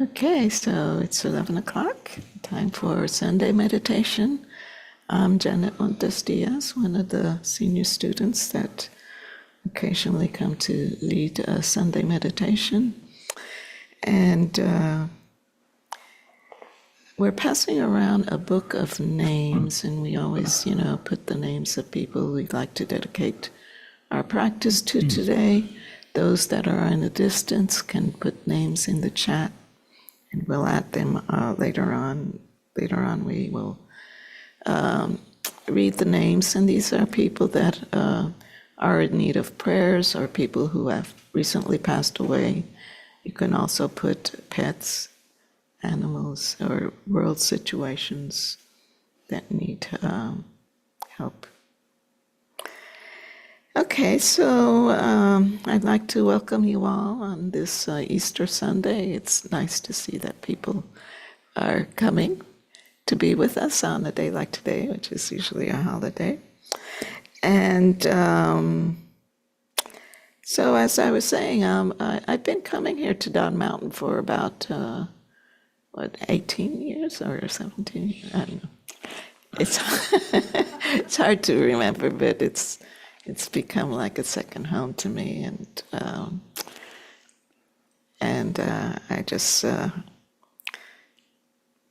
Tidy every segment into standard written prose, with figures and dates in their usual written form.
Okay, so it's 11 o'clock, time for Sunday meditation. I'm Janet Montes Diaz, one of the senior students that occasionally come to lead a Sunday meditation. And we're passing around a book of names, and we always, put the names of people we'd like to dedicate our practice to today. Those that are in the distance can put names in the chat, and we'll add them later on. Later on, we will read the names, and these are people that are in need of prayers or people who have recently passed away. You can also put pets, animals, or world situations that need help. Okay, so I'd like to welcome you all on this Easter Sunday. It's nice to see that people are coming to be with us on a day like today, which is usually a holiday. And so as I was saying, I've been coming here to Don Mountain for about, 18 years or 17 years? I don't know. It's, it's hard to remember, but it's become like a second home to me, and I just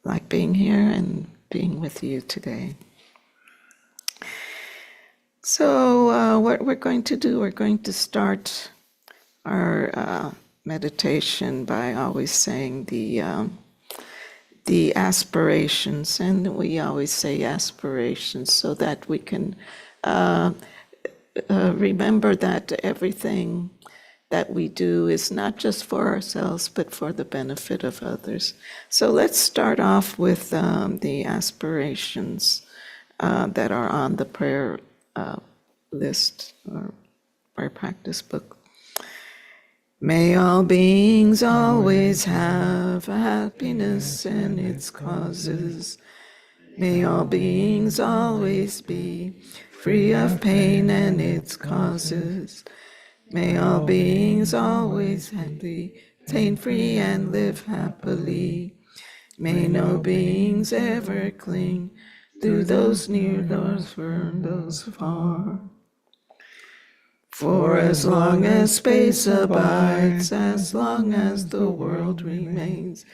like being here and being with you today. So what we're going to do, we're going to start our meditation by always saying the aspirations, and we always say aspirations so that we can remember that everything that we do is not just for ourselves, but for the benefit of others. So let's start off with the aspirations that are on the prayer list or prayer practice book. May all beings always have happiness and its causes. May all beings always be free of pain and its causes. May all beings always be pain-free and live happily. May no beings ever cling to those near, those far, those far. For as long as space abides, as long as the world remains,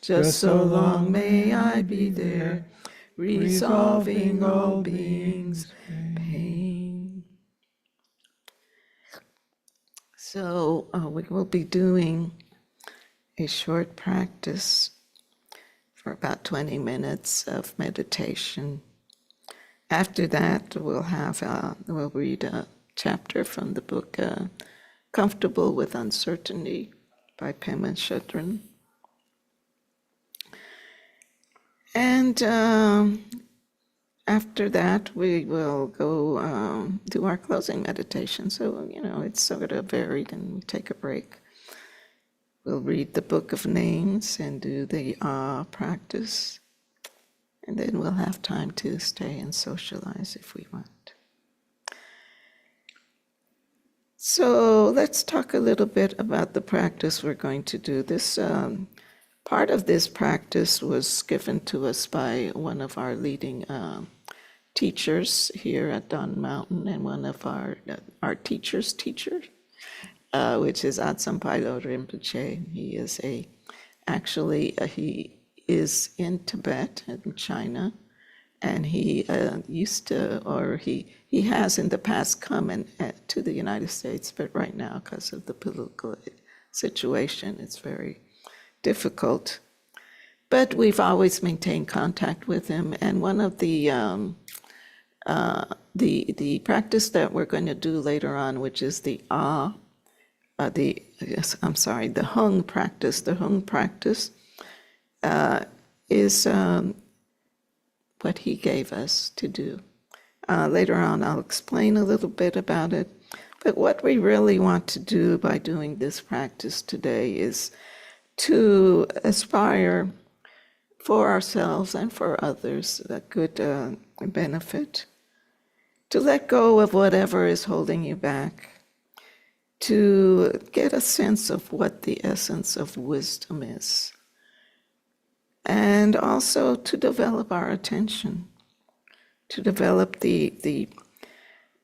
just so long may I be there, resolving all beings' pain. So we will be doing a short practice for about 20 minutes of meditation. After that, we'll read a chapter from the book Comfortable with Uncertainty by Pema Chodron. And after that, we will go do our closing meditation. So, it's sort of varied, and we take a break. We'll read the Book of Names and do the practice. And then we'll have time to stay and socialize if we want. So let's talk a little bit about the practice we're going to do. This part of this practice was given to us by one of our leading teachers here at Don Mountain, and one of our teacher's teacher, which is Atsampai Rinpoche. He is he is in Tibet in China, and he he has in the past come to the United States, but right now, because of the political situation, it's very difficult. But we've always maintained contact with him, and one of the practice that we're going to do later on, which is the Hung practice. The Hung practice is what he gave us to do. Later on, I'll explain a little bit about it. But what we really want to do by doing this practice today is to aspire for ourselves and for others that good benefit, to let go of whatever is holding you back, to get a sense of what the essence of wisdom is, and also to develop our attention, to develop the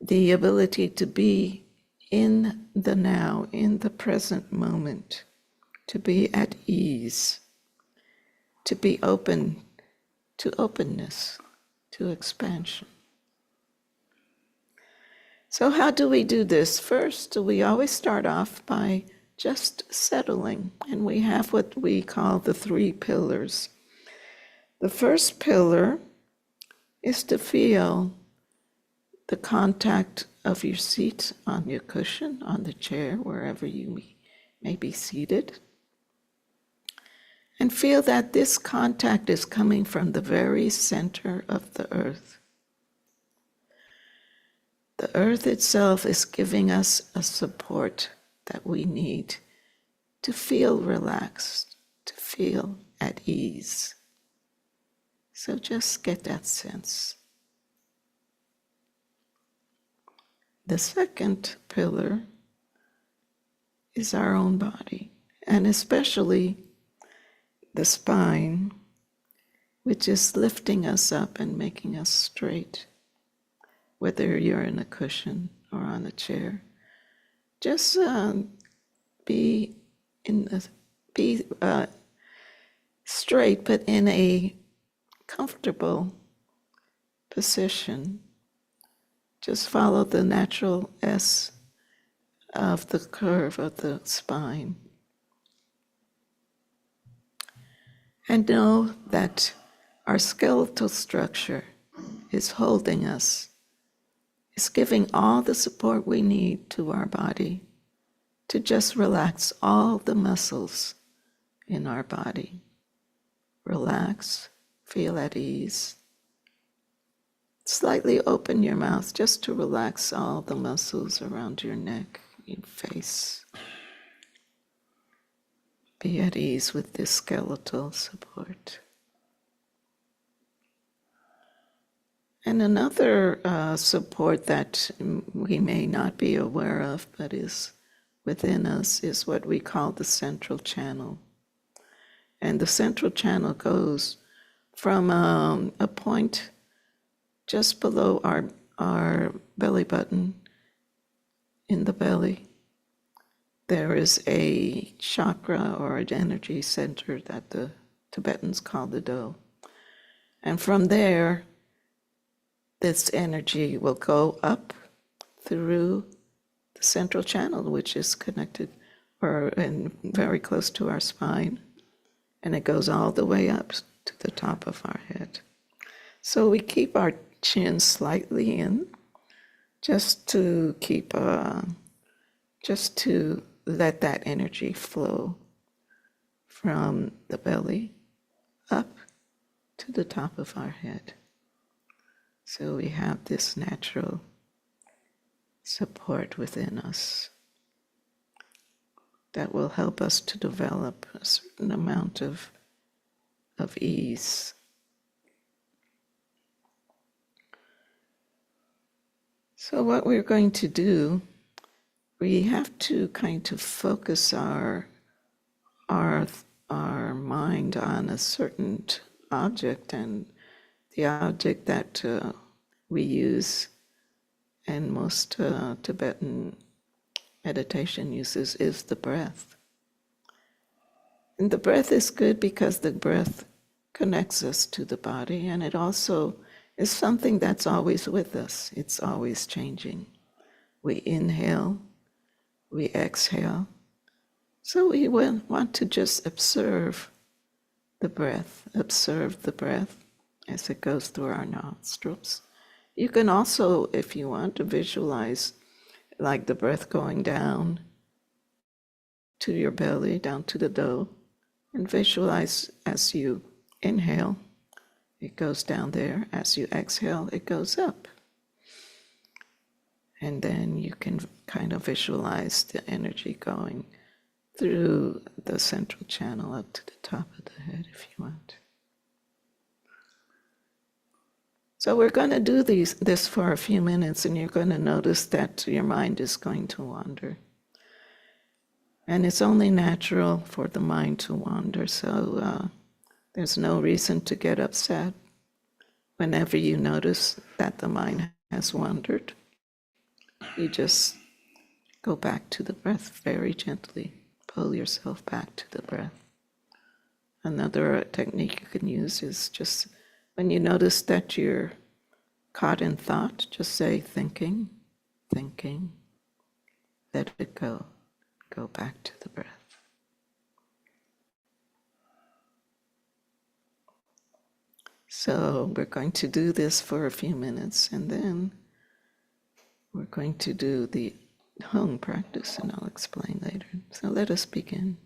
ability to be in the now, in the present moment, to be at ease, to be open to openness, to expansion. So how do we do this? First, we always start off by just settling, and we have what we call the 3 pillars. The first pillar is to feel the contact of your seat on your cushion, on the chair, wherever you may be seated. And feel that this contact is coming from the very center of the earth. The earth itself is giving us a support that we need to feel relaxed, to feel at ease. So just get that sense. The second pillar is our own body, and especially the spine, which is lifting us up and making us straight, whether you're in a cushion or on a chair. Just be straight, but in a comfortable position. Just follow the natural S of the curve of the spine. And know that our skeletal structure is holding us, is giving all the support we need to our body to just relax all the muscles in our body. Relax, feel at ease. Slightly open your mouth just to relax all the muscles around your neck, your face. Be at ease with this skeletal support. And another support that we may not be aware of, but is within us, is what we call the central channel. And the central channel goes from a point just below our belly button, in the belly. There is a chakra or an energy center that the Tibetans call the Do. And from there, this energy will go up through the central channel, which is connected and very close to our spine. And it goes all the way up to the top of our head. So we keep our chin slightly in, just to let that energy flow from the belly up to the top of our head. So we have this natural support within us that will help us to develop a certain amount of ease. So what we're going to do, we have to kind of focus our mind on a certain object, and the object that we use and most Tibetan meditation uses is the breath. And the breath is good because the breath connects us to the body, and it also is something that's always with us. It's always changing. We inhale, we exhale. So we want to just observe the breath as it goes through our nostrils. You can also, if you want, to visualize like the breath going down to your belly, down to the Do, and visualize as you inhale, it goes down there. As you exhale, it goes up. And then you can kind of visualize the energy going through the central channel up to the top of the head if you want. So we're going to do this for a few minutes, and you're going to notice that your mind is going to wander. And it's only natural for the mind to wander, so There's no reason to get upset whenever you notice that the mind has wandered. You just go back to the breath very gently. Pull yourself back to the breath. Another technique you can use is just when you notice that you're caught in thought, just say thinking, thinking, let it go. Go back to the breath. So we're going to do this for a few minutes, and then we're going to do the home practice, and I'll explain later. So let us begin.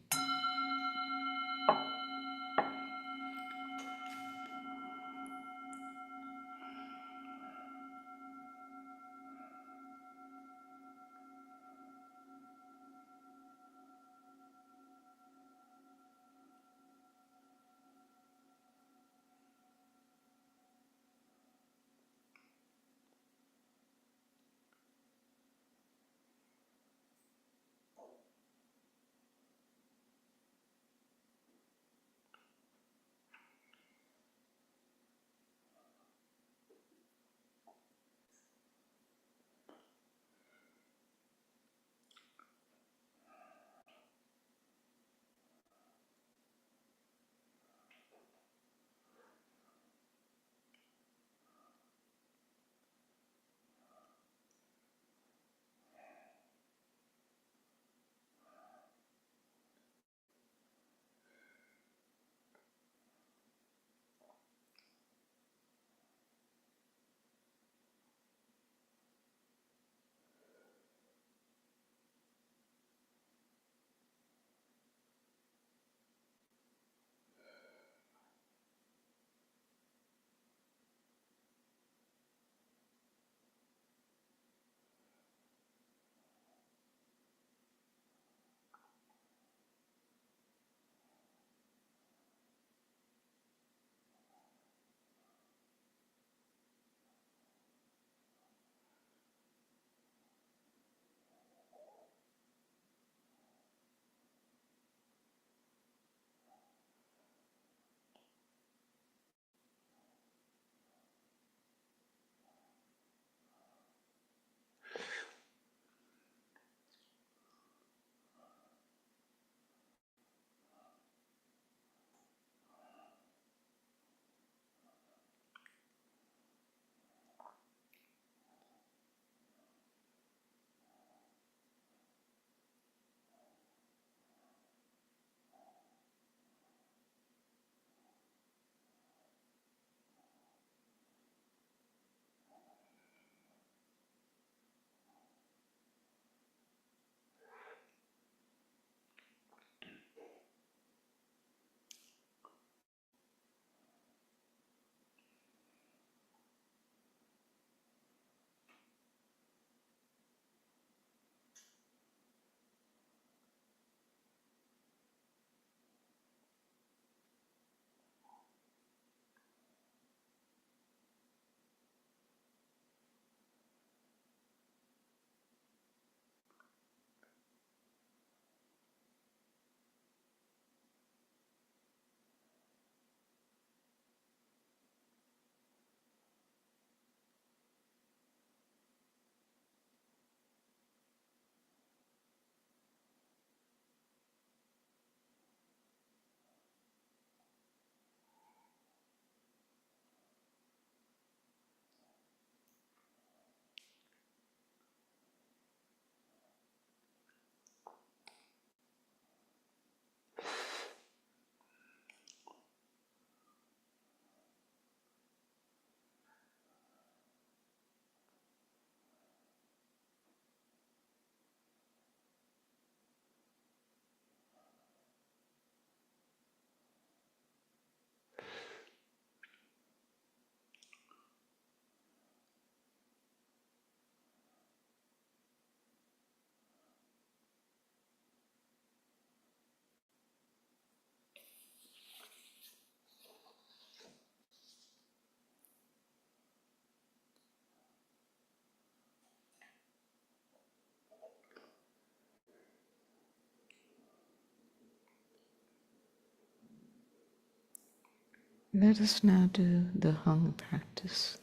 Let us now do the hung practice.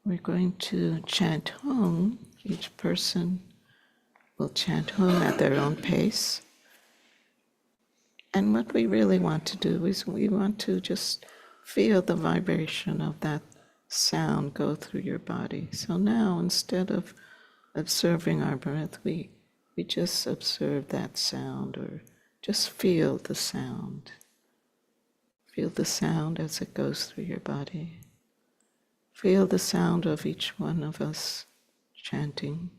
We're going to chant hung. Each person will chant hung at their own pace. And what we really want to do is we want to just feel the vibration of that sound go through your body. So now, instead of observing our breath, we just observe that sound, or just feel the sound. Feel the sound as it goes through your body. Feel the sound of each one of us chanting.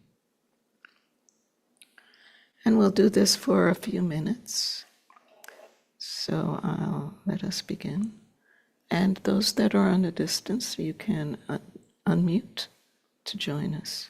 And we'll do this for a few minutes. So I'll let us begin. And those that are on a distance, you can unmute to join us.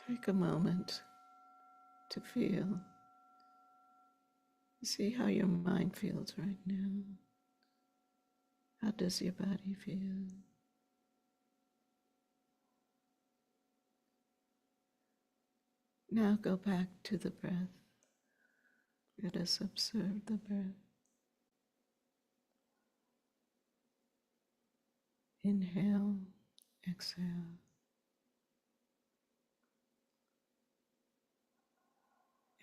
Take a moment to feel. See how your mind feels right now. How does your body feel? Now go back to the breath. Let us observe the breath. Inhale, exhale.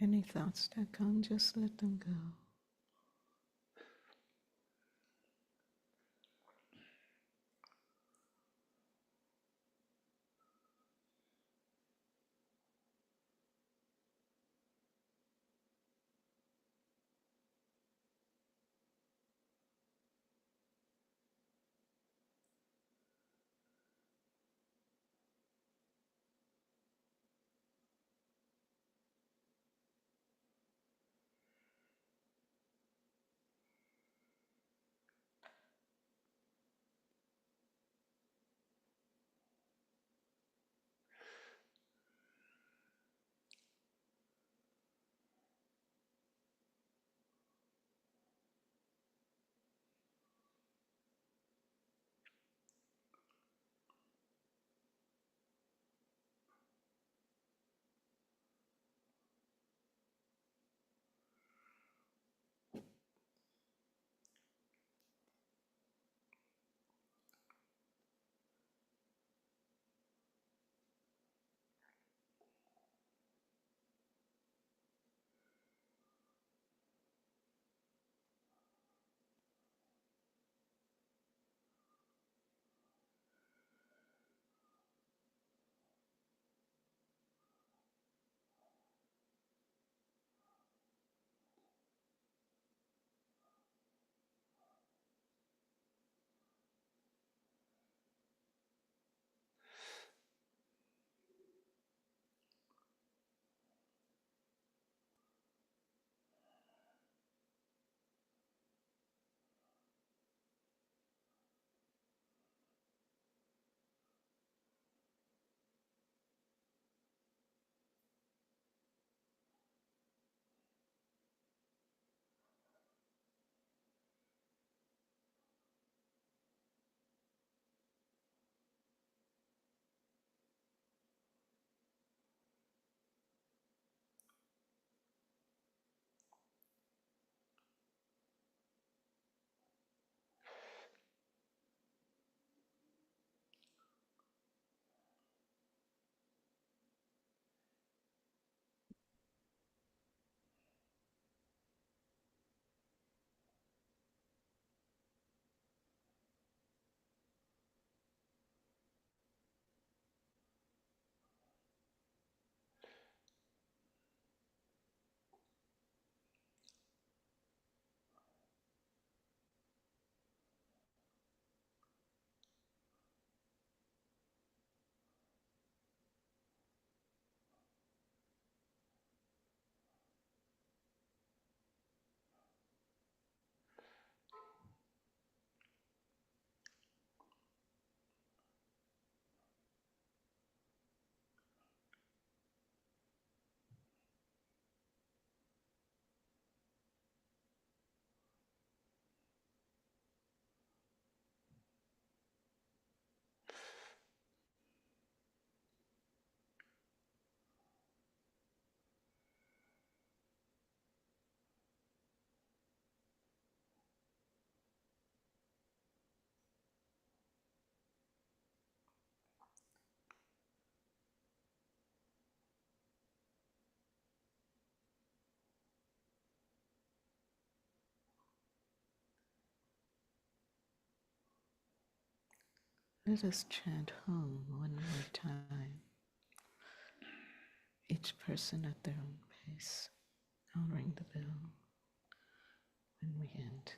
Any thoughts that come, just let them go. Let us chant home one more time, each person at their own pace. I'll ring the bell when we end.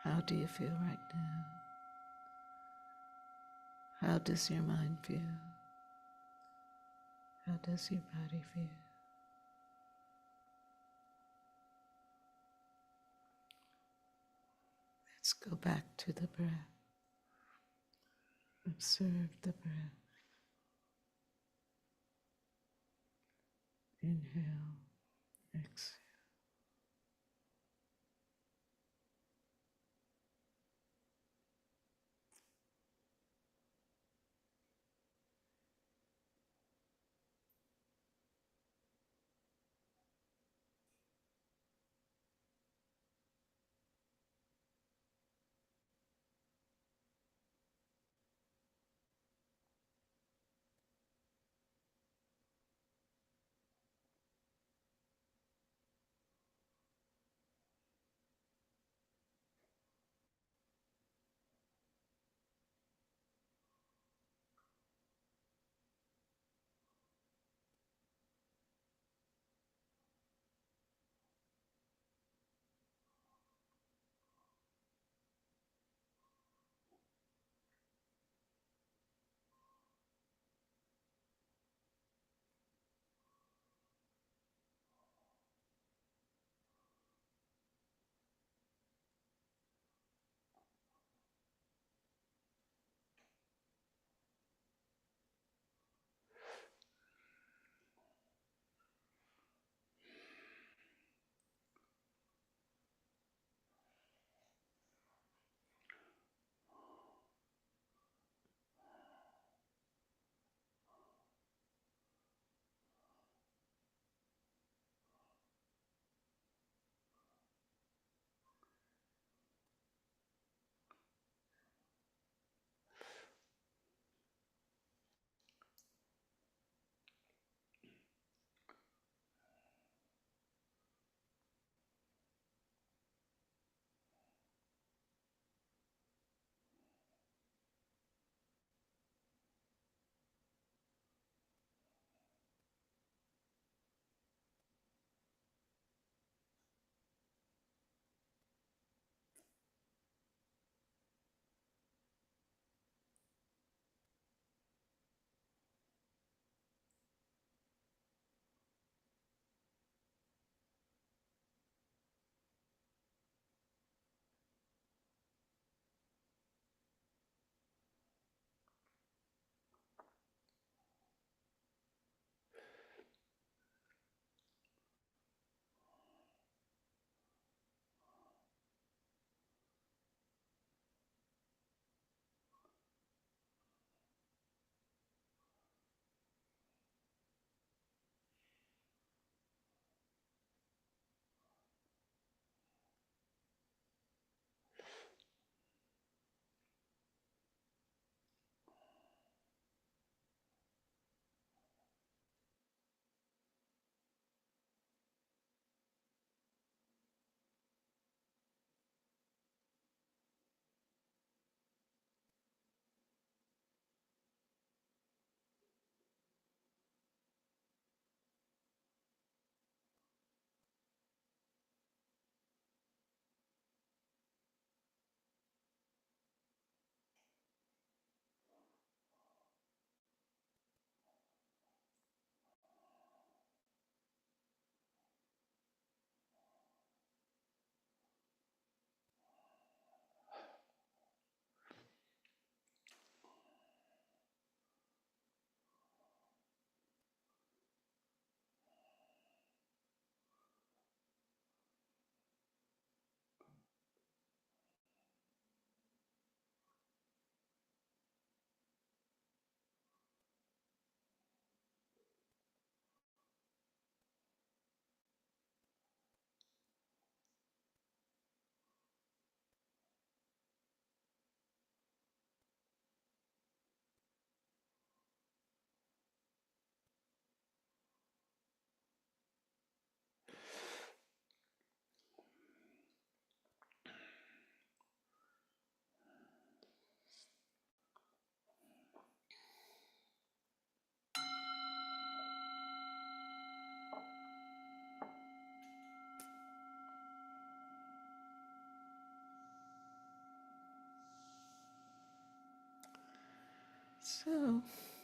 How do you feel right now? How does your mind feel? How does your body feel? Let's go back to the breath. Observe the breath. Inhale, exhale.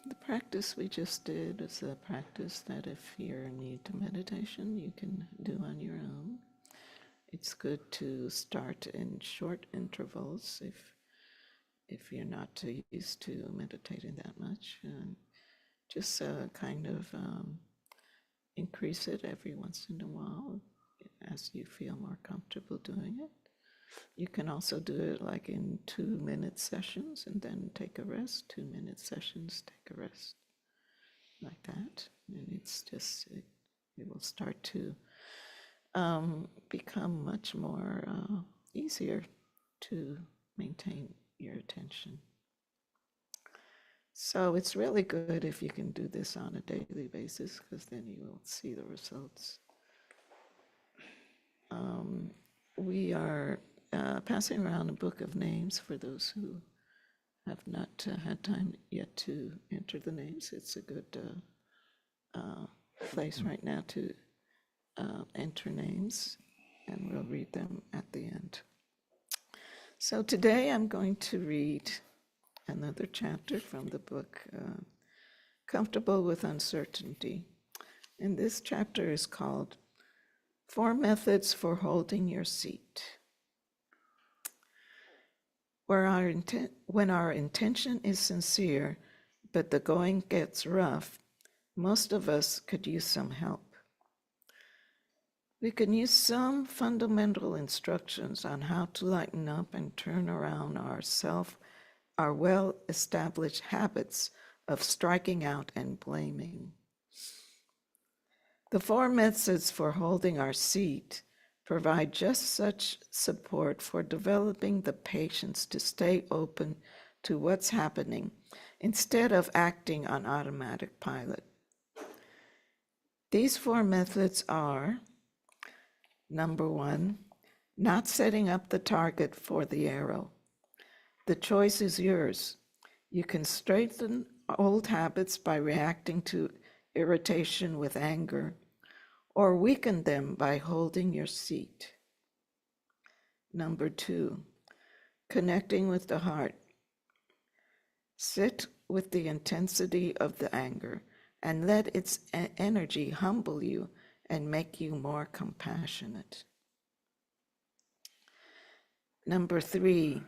The practice we just did is a practice that if you're new to meditation, you can do on your own. It's good to start in short intervals if you're not too used to meditating that much. And just kind of increase it every once in a while as you feel more comfortable doing it. You can also do it like in 2-minute sessions and then take a rest, 2-minute sessions, take a rest, like that. And it's just, it will start to become much more easier to maintain your attention. So it's really good if you can do this on a daily basis, because then you will see the results. We are passing around a book of names for those who have not had time yet to enter the names. It's a good place right now to enter names, and we'll read them at the end. So today I'm going to read another chapter from the book, Comfortable with Uncertainty. And this chapter is called 4 Methods for Holding Your Seat. When our intention is sincere, but the going gets rough, most of us could use some help. We can use some fundamental instructions on how to lighten up and turn around our well-established habits of striking out and blaming. The 4 methods for holding our seat provide just such support for developing the patience to stay open to what's happening instead of acting on automatic pilot. These 4 methods are: number 1, not setting up the target for the arrow. The choice is yours. You can strengthen old habits by reacting to irritation with anger, or weaken them by holding your seat. Number 2, connecting with the heart. Sit with the intensity of the anger and let its energy humble you and make you more compassionate. Number 3,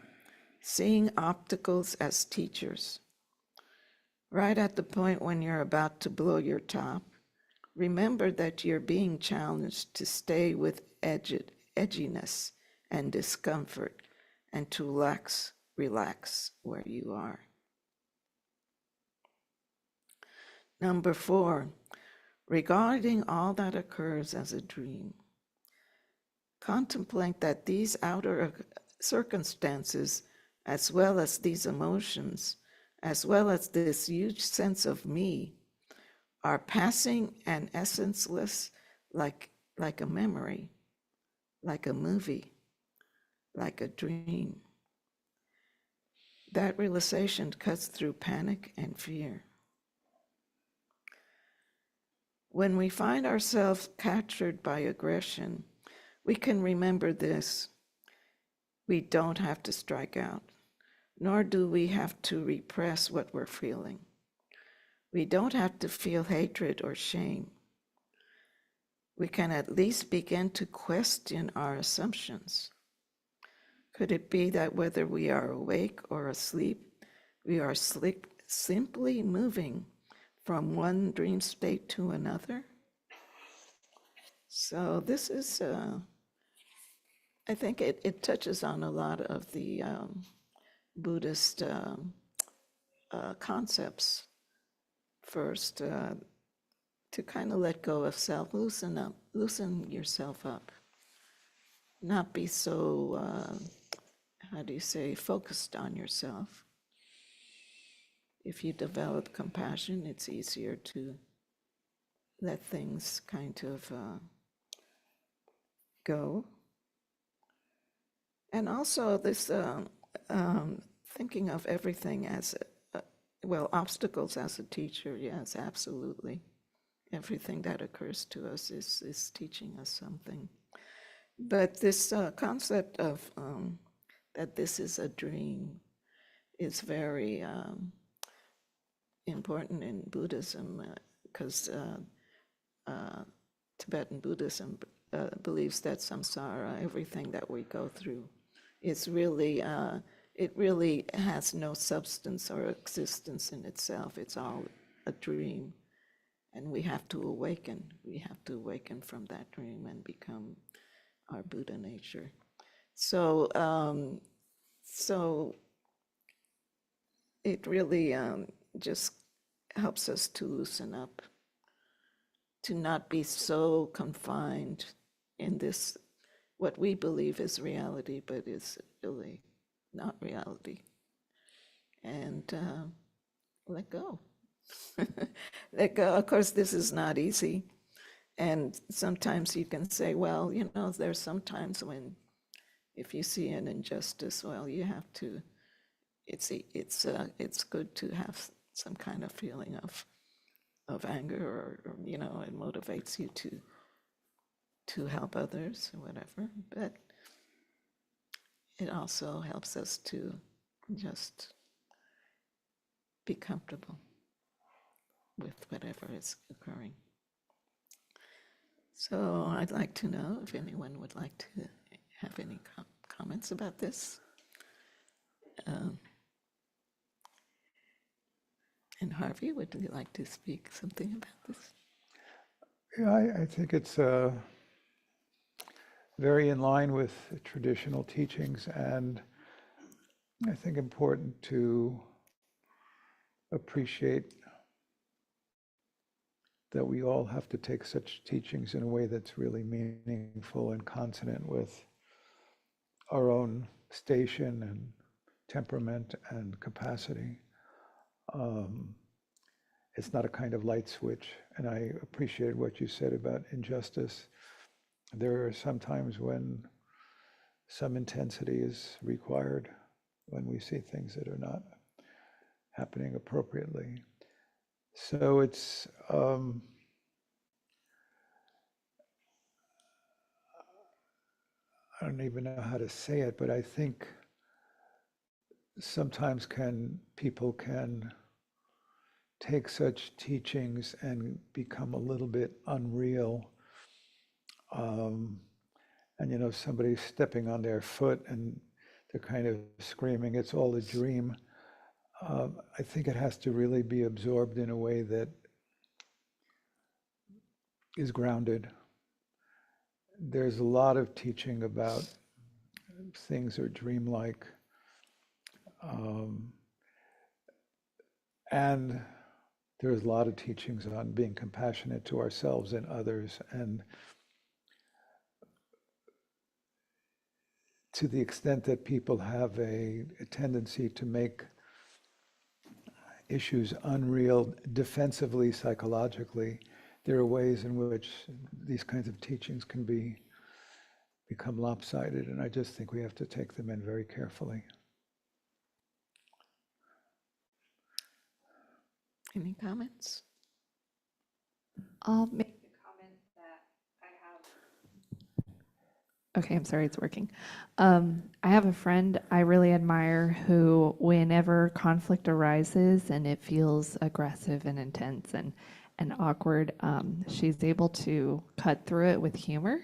seeing obstacles as teachers. Right at the point when you're about to blow your top, remember that you're being challenged to stay with edginess and discomfort and to relax where you are. Number 4, regarding all that occurs as a dream. Contemplate that these outer circumstances, as well as these emotions, as well as this huge sense of me, are passing and essenceless, like a memory, like a movie, like a dream. That realization cuts through panic and fear. When we find ourselves captured by aggression, we can remember this: we don't have to strike out, nor do we have to repress what we're feeling. We don't have to feel hatred or shame. We can at least begin to question our assumptions. Could it be that whether we are awake or asleep, we are simply moving from one dream state to another? So this is, I think it touches on a lot of the Buddhist concepts. First, to kind of let go of self, loosen yourself up. Not be so, focused on yourself. If you develop compassion, it's easier to let things kind of go. And also this thinking of everything as, obstacles as a teacher, yes, absolutely. Everything that occurs to us is teaching us something. But this concept of that this is a dream is very important in Buddhism because Tibetan Buddhism believes that samsara, everything that we go through, is really, it really has no substance or existence in itself. It's all a dream. And we have to awaken. We have to awaken from that dream and become our Buddha nature. So, so it really just helps us to loosen up, to not be so confined in this, what we believe is reality, but is really not reality. And let go. Let go. Of course, this is not easy. And sometimes you can say, well, you know, there's sometimes when if you see an injustice, well, you have to, it's good to have some kind of feeling of anger or you know, it motivates you to help others or whatever. But it also helps us to just be comfortable with whatever is occurring. So I'd like to know if anyone would like to have any comments about this. And Harvey, would you like to speak something about this? Yeah, I think it's very in line with traditional teachings, and I think important to appreciate that we all have to take such teachings in a way that's really meaningful and consonant with our own station and temperament and capacity. It's not a kind of light switch, and I appreciated what you said about injustice. There are some times when some intensity is required when we see things that are not happening appropriately. So it's I don't even know how to say it, but I think sometimes people can take such teachings and become a little bit unreal. And you know, somebody's stepping on their foot and they're kind of screaming, it's all a dream. I think it has to really be absorbed in a way that is grounded. There's a lot of teaching about things are dreamlike. And there's a lot of teachings on being compassionate to ourselves and others. And to the extent that people have a tendency to make issues unreal defensively, psychologically, there are ways in which these kinds of teachings can become lopsided, and I just think we have to take them in very carefully. Any comments? I'll make the comment that I have. Okay, I'm sorry, it's working. I have a friend I really admire who, whenever conflict arises and it feels aggressive and intense and awkward, she's able to cut through it with humor.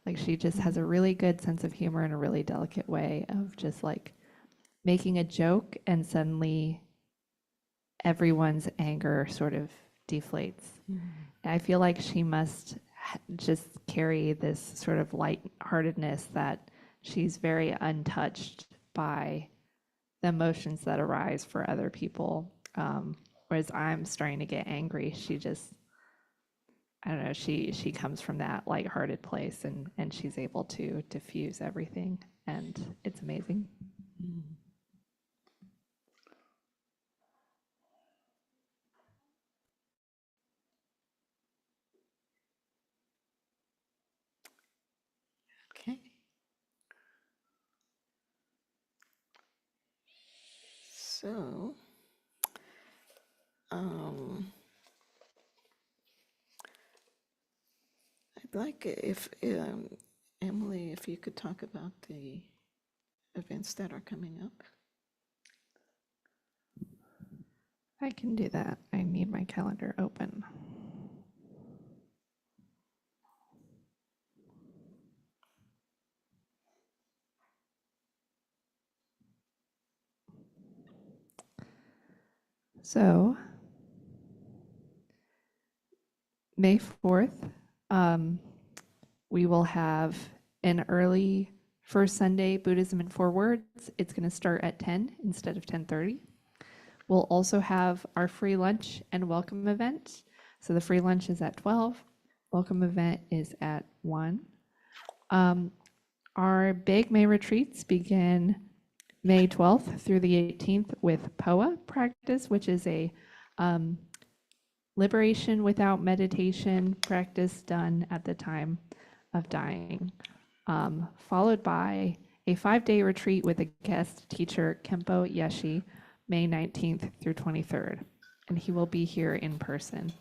Like she just has a really good sense of humor in a really delicate way of just like making a joke and suddenly everyone's anger sort of deflates. I feel like she must just carry this sort of lightheartedness that she's very untouched by the emotions that arise for other people. Whereas I'm starting to get angry, she just, I don't know, she comes from that lighthearted place and she's able to diffuse everything, and it's amazing. Okay. So, I'd like if Emily, if you could talk about the events that are coming up. I can do that. I need my calendar open. So, May 4th, we will have an early first Sunday Buddhism in 4 words. It's going to start at 10 instead of 10:30. We'll also have our free lunch and welcome event. So the free lunch is at 12. Welcome event is at 1. Our big May retreats begin May 12th through the 18th with POA practice, which is a liberation without meditation practice done at the time of dying, followed by a 5-day retreat with a guest teacher, Kempo Yeshi, May 19th through 23rd, and he will be here in person.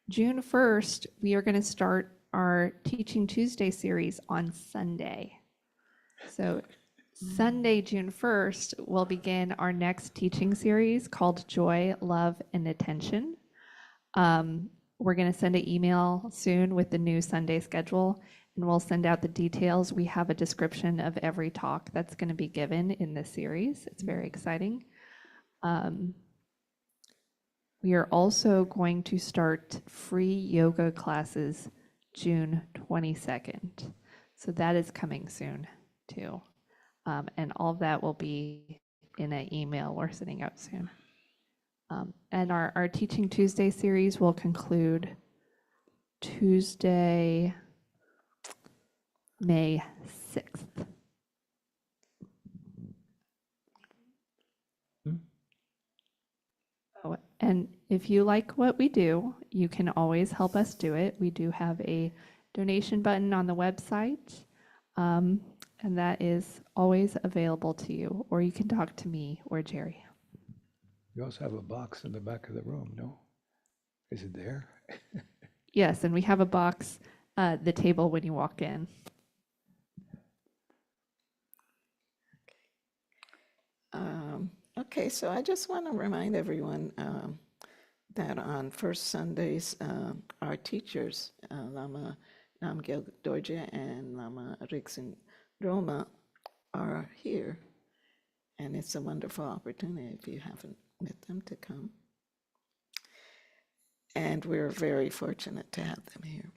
June 1st, we are going to start our Teaching Tuesday series on Sunday. So Sunday, June 1st, we'll begin our next teaching series called Joy, Love, and Attention. We're going to send an email soon with the new Sunday schedule, and we'll send out the details. We have a description of every talk that's going to be given in this series. It's very exciting. We are also going to start free yoga classes June 22nd. So that is coming soon too. And all of that will be in an email we're sending out soon. And our Teaching Tuesday series will conclude Tuesday, May 6th. Oh, and if you like what we do, you can always help us do it. We do have a donation button on the website, and that is always available to you, or you can talk to me or Jerry. You also have a box in the back of the room, no? Is it there? Yes, and we have a box at the table when you walk in. Okay, so I just want to remind everyone that on first Sundays, our teachers, Lama Namgyal Dorje and Lama Riksin Roma, are here. And it's a wonderful opportunity if you haven't met them to come. And we're very fortunate to have them here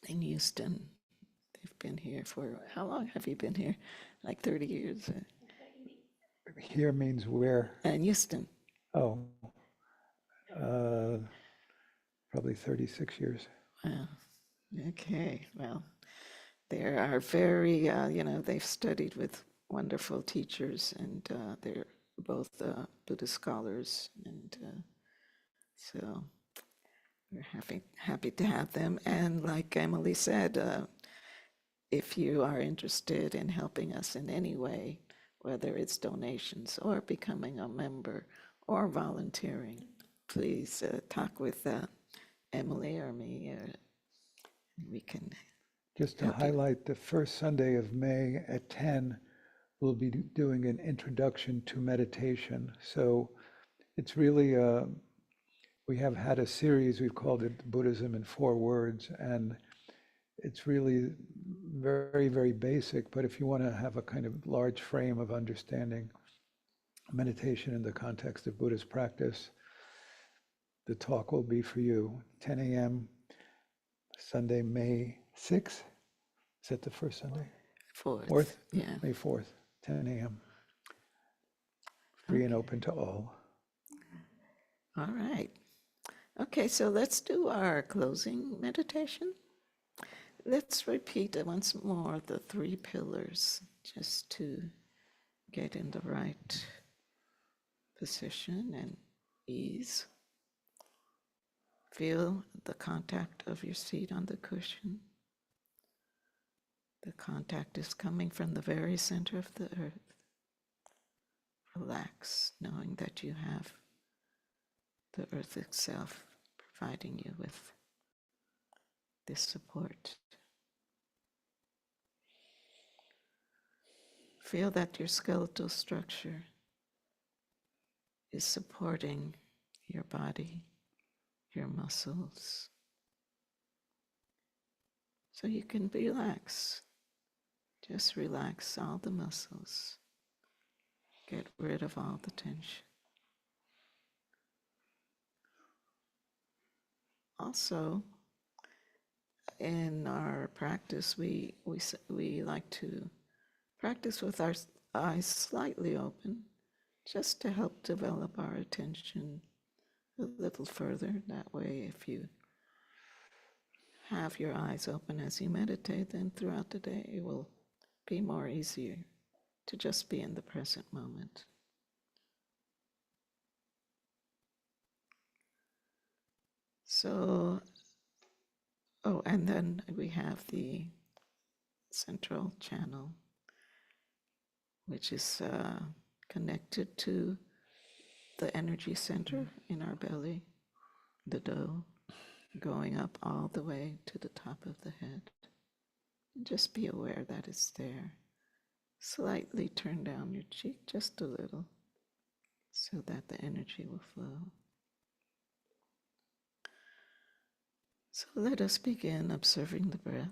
in Houston. They've been here for, how long have you been here? Like 30 years? Here means where? In Houston. Oh, probably 36 years. Wow. Okay, well, they are very, they've studied with wonderful teachers, and they're both Buddhist scholars, and so we're happy to have them. And like Emily said, if you are interested in helping us in any way, whether it's donations or becoming a member or volunteering, please talk with Emily or me. We can Just to help you. highlight, the first Sunday of May at 10, we'll be doing an introduction to meditation. So it's really, we have had a series, we've called it Buddhism in 4 words, and it's really very, very basic. But if you want to have a kind of large frame of understanding meditation in the context of Buddhist practice, the talk will be for you. 10 a.m. Sunday, May 6th. Is that the first Sunday? 4th. Yeah. May 4th, 10 a.m. Free and open to all. All right. Okay, so let's do our closing meditation. Let's repeat once more the 3 pillars just to get in the right position and ease. Feel the contact of your seat on the cushion. The contact is coming from the very center of the earth. Relax, knowing that you have the earth itself providing you with this support. Feel that your skeletal structure is supporting your body, your muscles, so you can relax. Just relax all the muscles. Get rid of all the tension. Also, in our practice, we like to practice with our eyes slightly open, just to help develop our attention a little further. That way, if you have your eyes open as you meditate, then throughout the day it will be more easier to just be in the present moment. So, oh, and then we have the central channel, which is connected to the energy center in our belly, the dough, going up all the way to the top of the head. And just be aware that it's there. Slightly turn down your cheek just a little so that the energy will flow. So let us begin observing the breath.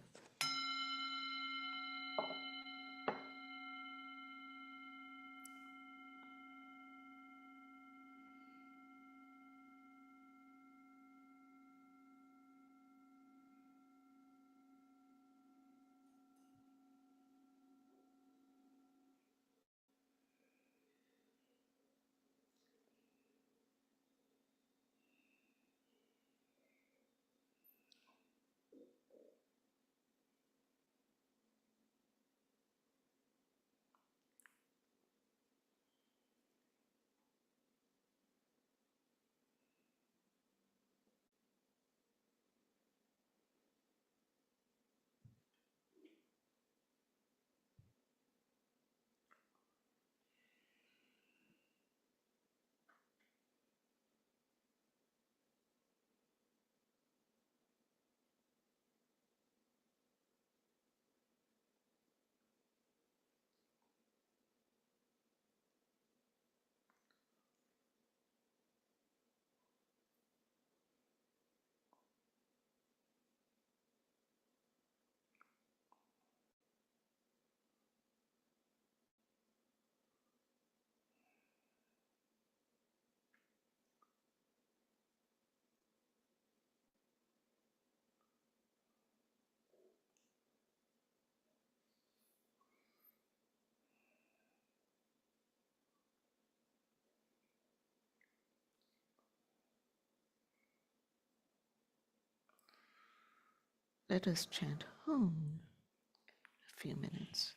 Let us chant Hum a few minutes.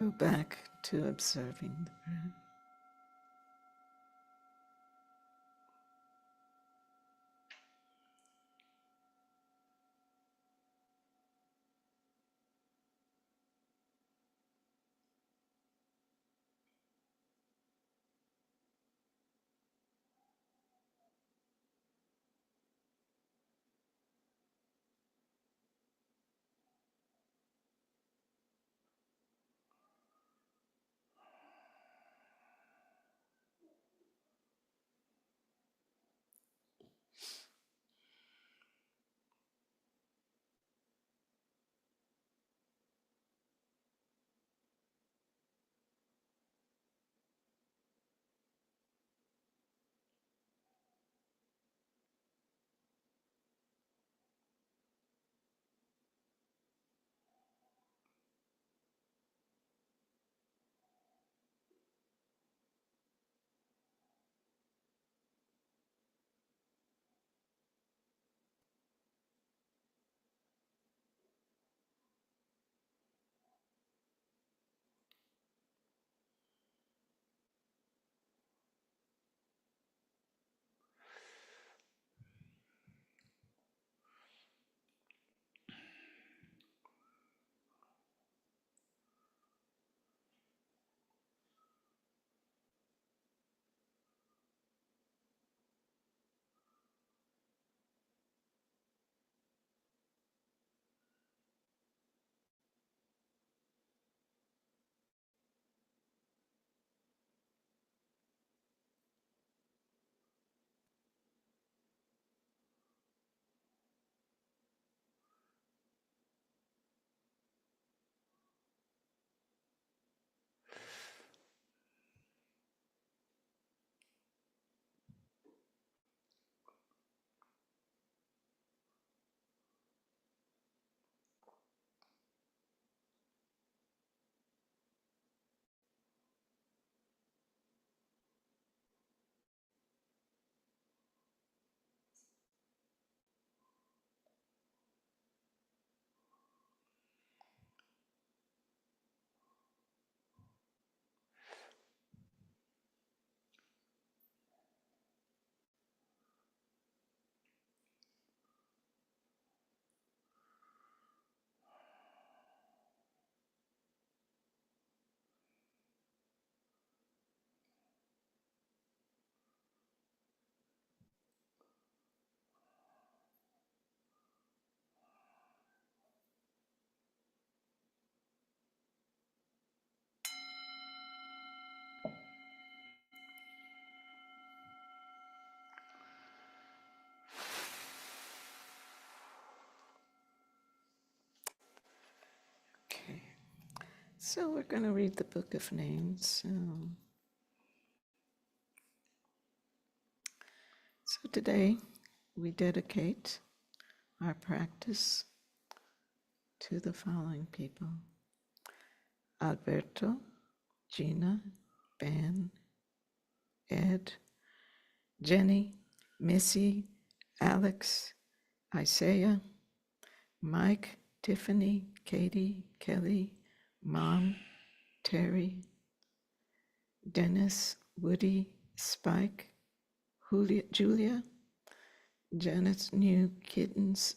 Go back to observing the breath. Okay, so we're going to read the Book of Names. So today we dedicate our practice to the following people: Alberto, Gina, Ben, Ed, Jenny, Missy, Alex, Isaiah, Mike, Tiffany, Katie, Kelly, Mom, Terry, Dennis, Woody, Spike, Julia, Janet's new kittens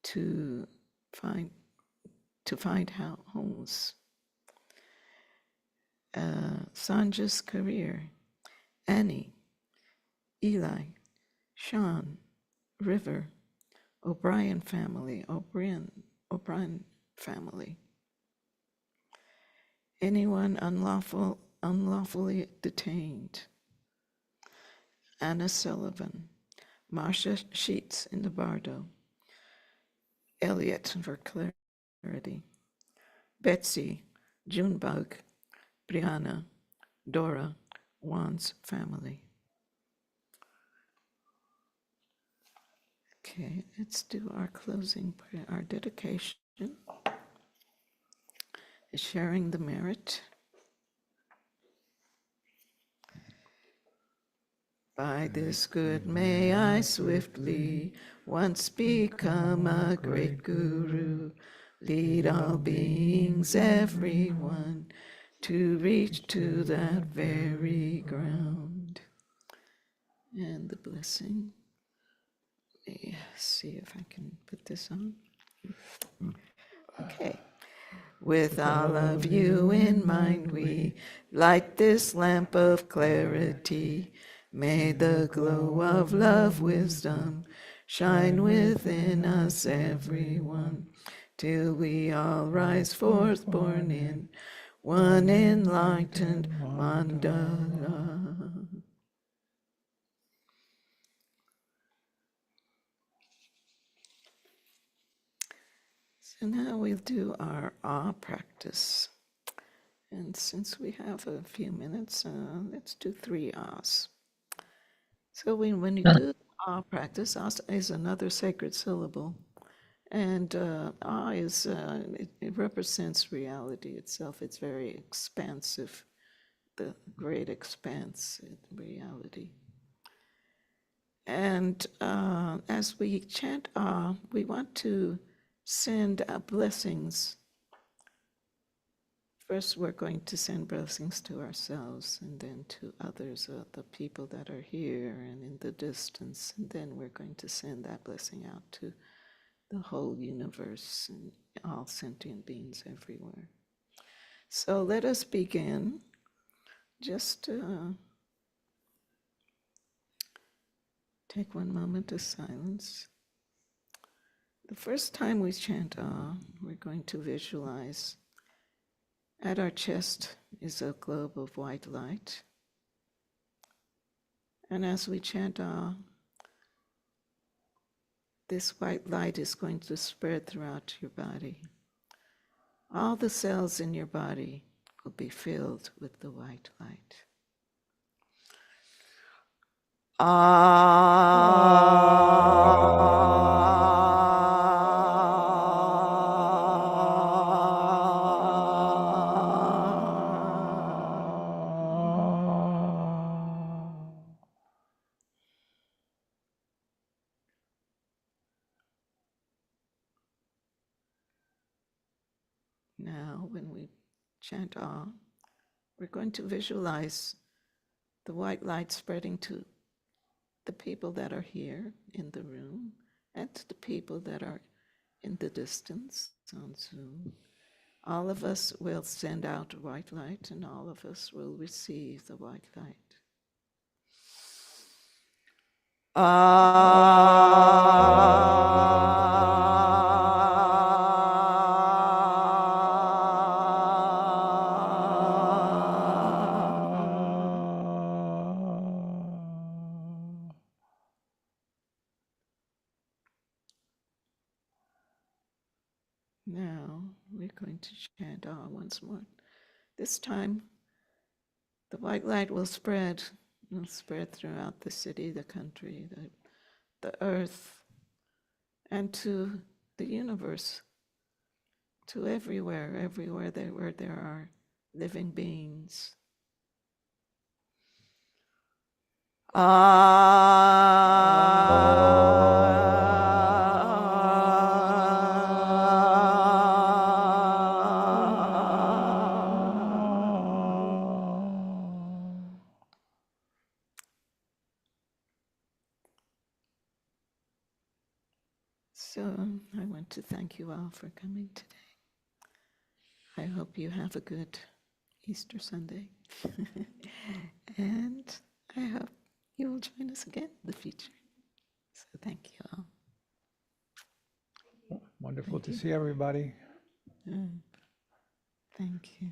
to find homes, Sanja's career, Annie, Eli, Sean, River, O'Brien family, anyone unlawfully detained, Anna Sullivan, Marcia Sheets in the Bardo, Elliot for clarity, Betsy, Junebug, Brianna, Dora, Juan's family. Okay, let's do our closing prayer, our dedication, sharing the merit. By this good may I swiftly once become a great guru, Lead all beings, everyone, to reach to that very ground. And the blessing. Let me see if I can put this on. Okay. With all of you in mind, we light this lamp of clarity. May the glow of love, wisdom shine within us, everyone, till we all rise forth born in one enlightened mandala. So now we'll do our awe practice. And since we have a few minutes, let's do 3 ahs. So when you do ah practice, ah is another sacred syllable. And ah is, it represents reality itself. It's very expansive, the great expanse in reality. And as we chant ah, we want to send blessings. First, we're going to send blessings to ourselves and then to others, the people that are here and in the distance. And then we're going to send that blessing out to the whole universe and all sentient beings everywhere. So let us begin. Just take one moment of silence. The first time we chant ah, we're going to visualize at our chest is a globe of white light. And as we chant ah, this white light is going to spread throughout your body. All the cells in your body will be filled with the white light. Now, when we chant ah, we're going to visualize the white light spreading to the people that are here in the room and to the people that are in the distance on Zoom. All of us will send out white light and all of us will receive the white light. Now we're going to chant ah once more. This time the white light will spread throughout the city, the country, the earth, and to the universe, to everywhere where there are living beings. So I want to thank you all for coming today. I hope you have a good Easter Sunday. And I hope you will join us again in the future. So thank you all. Wonderful to see everybody. Thank you.